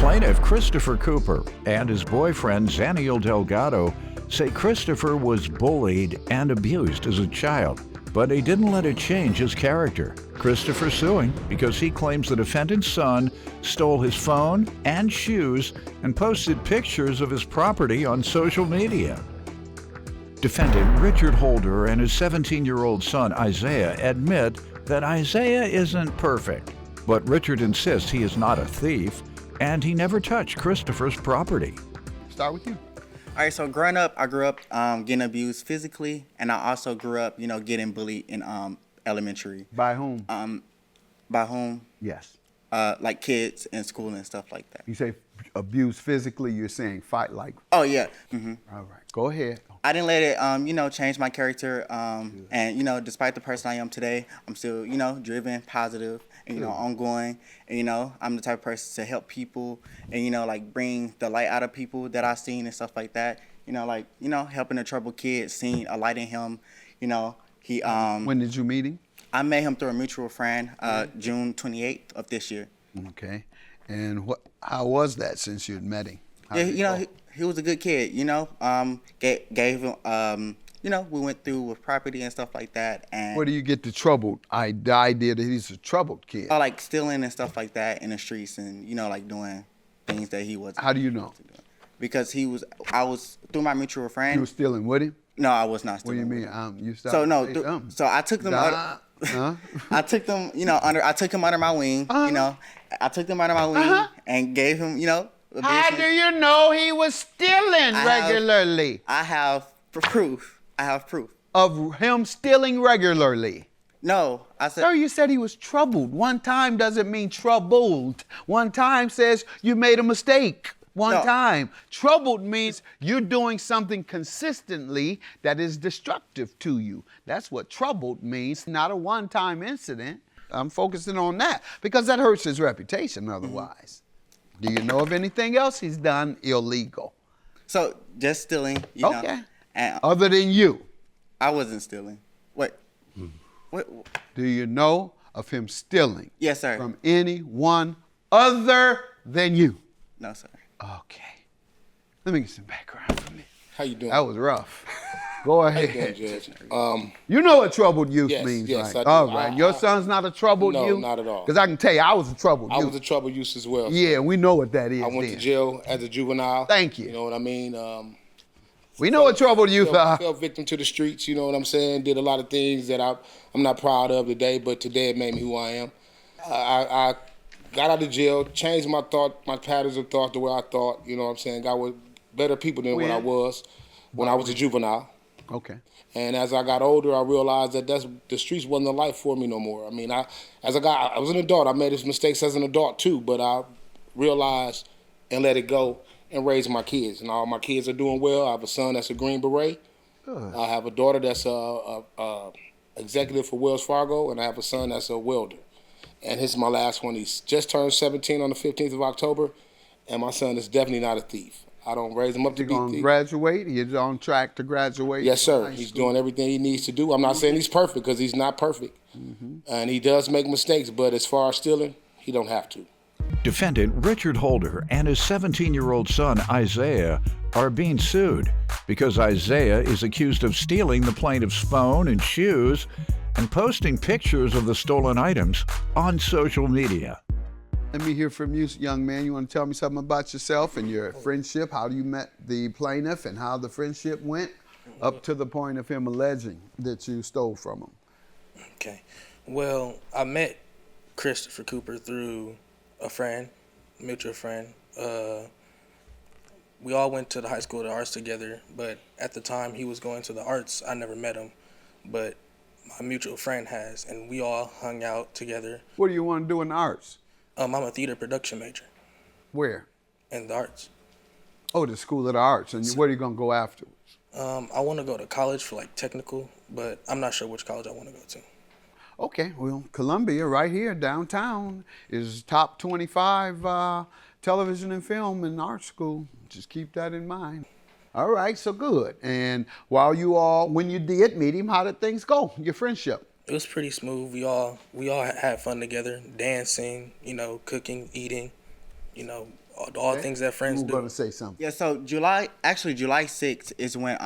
Plaintiff Christopher Cooper and his boyfriend Zaniel Delgado say Christopher was bullied and abused as a child, but he didn't let it change his character. Christopher suing because he claims the defendant's son stole his phone and shoes and posted pictures of his property on social media. Defendant Richard Holder and his 17-year-old son Isaiah admit that Isaiah isn't perfect, but Richard insists he is not a thief and he never touched Christopher's property. Start with you. All right, so growing up, I grew up getting abused physically, and I also grew up, getting bullied in elementary. By whom? By whom? Yes. Like kids in school and stuff like that. You say abuse physically, you're saying fight like? Oh, yeah. Mm-hmm. All right, go ahead. I didn't let it, change my character. And, despite the person I am today, I'm still, driven, positive, and, ongoing. And, I'm the type of person to help people and, bring the light out of people that I've seen and stuff like that. Helping a troubled kid, seeing a light in him. He. When did you meet him? I met him through a mutual friend, June 28th of this year. Okay. And how was that since you'd met him? Yeah, he was a good kid, gave him, we went through with property and stuff like that. And where do you get the troubled? The idea that he's a troubled kid. Like stealing and stuff like that in the streets and, doing things that he wasn't. How do you know? Because I was through my mutual friend. You were stealing with him? No, I was not stealing. What do you mean? You stopped? So no, so I took them I took them, I took him under my wing, I took him under my wing and gave him, How do you know he was stealing regularly? I have proof. Of him stealing regularly? No, I said. Sir, you said he was troubled. One time doesn't mean troubled. One time says you made a mistake. One time. Troubled means you're doing something consistently that is destructive to you. That's what troubled means, not a one-time incident. I'm focusing on that because that hurts his reputation otherwise. Do you know of anything else he's done illegal? So, just stealing, Okay. And other than you? I wasn't stealing. What? Do you know of him stealing? Yes, sir. From anyone other than you? No, sir. Okay. Let me get some background from you. How you doing? That was rough. Go ahead. How you doing, Judge? You know what troubled youth means, yes, right? I do. All right. Your son's not a troubled youth? No, not at all. Because I can tell you, I was a troubled youth. I was a troubled youth as well. Yeah, we know what that is. I went to jail as a juvenile. Thank you. You know what I mean? We know what troubled youth are. Fell victim to the streets, you know what I'm saying? Did a lot of things that I'm not proud of today, but today it made me who I am. I got out of jail, changed my patterns of thought, the way I thought, you know what I'm saying? Got with better people than what I was when I was a juvenile. Okay. And as I got older, I realized that the streets wasn't the life for me no more. I mean, I was an adult. I made mistakes as an adult too, but I realized and let it go and raised my kids. And all my kids are doing well. I have a son that's a Green Beret. Good. I have a daughter that's a executive for Wells Fargo, and I have a son that's a welder. And this is my last one. He's just turned 17 on the 15th of October, and my son is definitely not a thief. I don't raise him up to be a thief. He's going to graduate? He's on track to graduate? Yes, sir. He's doing everything he needs to do. I'm not saying he's perfect because he's not perfect. And he does make mistakes, but as far as stealing, he don't have to. Defendant Richard Holder and his 17-year-old son Isaiah are being sued because Isaiah is accused of stealing the plaintiff's phone and shoes and posting pictures of the stolen items on social media. Let me hear from you, young man. You want to tell me something about yourself and your friendship, how you met the plaintiff and how the friendship went up to the point of him alleging that you stole from him? Okay. Well, I met Christopher Cooper through a friend, mutual friend. We all went to the high school of the arts together, but at the time he was going to the arts, I never met him, but my mutual friend has, and we all hung out together. What do you want to do in the arts? I'm a theater production major. Where? In the arts. Oh, the School of the Arts. And where are you going to go afterwards? I want to go to college for technical, but I'm not sure which college I want to go to. Okay, well, Columbia right here downtown is top 25 television and film and art school. Just keep that in mind. All right, so good. And when you did meet him, how did things go, your friendship? It was pretty smooth. We all had fun together, dancing, cooking, eating. you know, all things that friends You were do. going to say something. Yeah, so July 6th is when,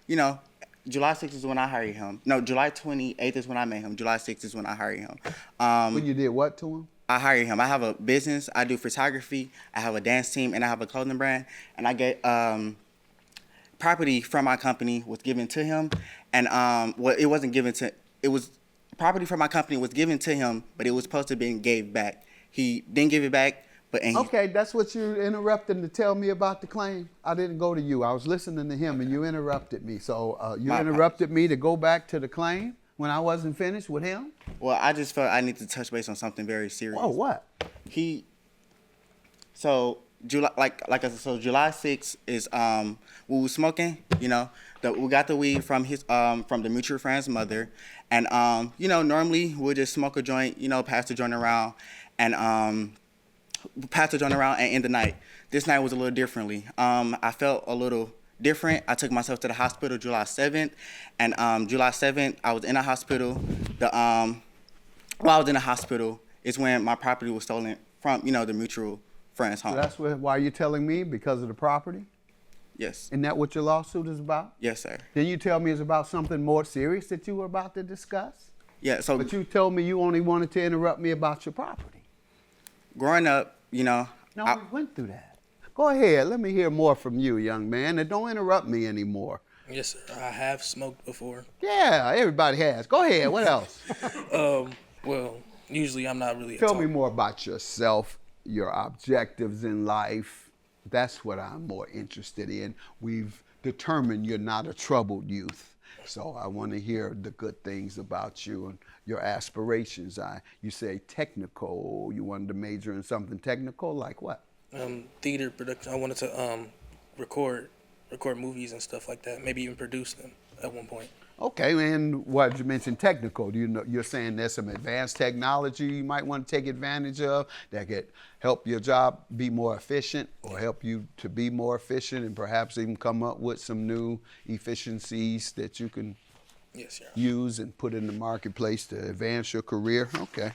you know, July 6th is when I hired him. No, July 28th is when I met him. July 6th is when I hired him. When you did what to him? I hired him. I have a business. I do photography. I have a dance team, and I have a clothing brand. And I get property from my company was given to him, and well, it wasn't given to. It was property from my company was given to him, but it was supposed to be gave back. He didn't give it back, Okay, that's what you interrupting to tell me about the claim. I didn't go to you. I was listening to him, and you interrupted me. So you interrupted me to go back to the claim when I wasn't finished with him? Well, I just felt I need to touch base on something very serious. Oh, what? July, like I said, so July 6th is we was smoking, you know, we got the weed from the mutual friend's mother, and you know, normally we'll just smoke a joint, you know, pass the joint around, and end the night. This night was a little differently. I felt a little different. I took myself to the hospital July 7th, and July 7th I was in a hospital. While I was in the hospital is when my property was stolen from, you know, the mutual friend's home. So that's why you're telling me, because of the property? Yes. Isn't that what your lawsuit is about? Yes, sir. Then you tell me it's about something more serious that you were about to discuss? Yeah, so But you told me you only wanted to interrupt me about your property. growing up, you know, No, we went through that. Go ahead. Let me hear more from you, young man, and don't interrupt me anymore. Yes, sir. I have smoked before. Yeah, everybody has. Go ahead. What else? Well, usually I'm not really. Tell me more about yourself, your objectives in life. That's what I'm more interested in. We've determined you're not a troubled youth. So I want to hear the good things about you and your aspirations. You say technical. You wanted to major in something technical, like what? Theater production. I wanted to record movies and stuff like that. Maybe even produce them at one point. Okay, and what you mentioned technical. Do you know, you're saying there's some advanced technology you might want to take advantage of that could help your job be more efficient, or help you to be more efficient, and perhaps even come up with some new efficiencies that you can use and put in the marketplace to advance your career. Okay.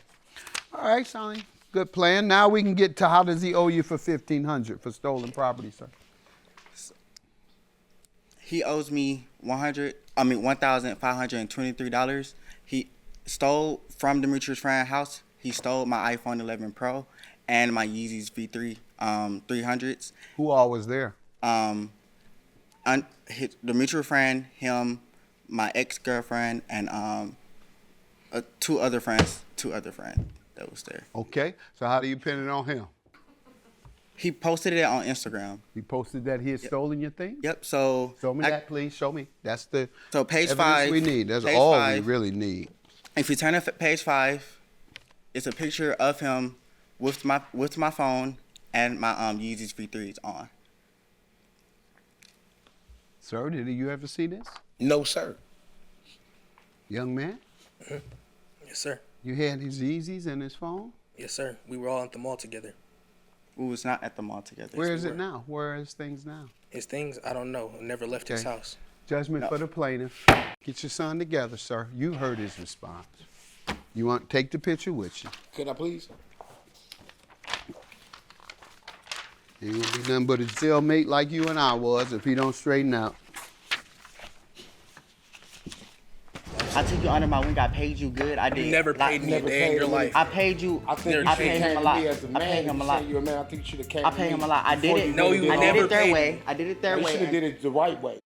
All right, Sonny. Good plan. Now we can get to how does he owe you for $1,500 for stolen property, sir? He owes me $1,523. He stole from the mutual friend house. He stole my iPhone 11 Pro and my Yeezys V3 300s. Who all was there? The mutual friend, him, my ex-girlfriend, and two other friends that was there. Okay, so how do you pin it on him? He posted it on Instagram. He posted that he had stolen your thing? Yep. So Show me that, please. Show me. That's the page evidence 5. we need. That's page all 5, we really need. If you turn to page 5, it's a picture of him with my phone and my Yeezys V3s on. Sir, did you ever see this? No, sir. Young man, Yes, sir. you had his Yeezys and his phone? Yes, sir. We were all at the mall together. We was not at the mall together. Where is it now? Where is things now? His things, I don't know. I never left his Okay. house. Judgment for the plaintiff. Get your son together, sir. You heard his response. You want to take the picture with you. Could I please? He ain't gonna be nothing but a jailmate like you and I was if he don't straighten out. I took you under my wing. I paid you good. I did. You never paid me a day in your life. I paid you. I think you I should paid have him a came lot. to me as a I man. paid him a You lot. say you're a man. I think you should have came I to paid me him a lot. I did it. No, you I never did it their paid way. me. I did it their You should have way. did it the right way.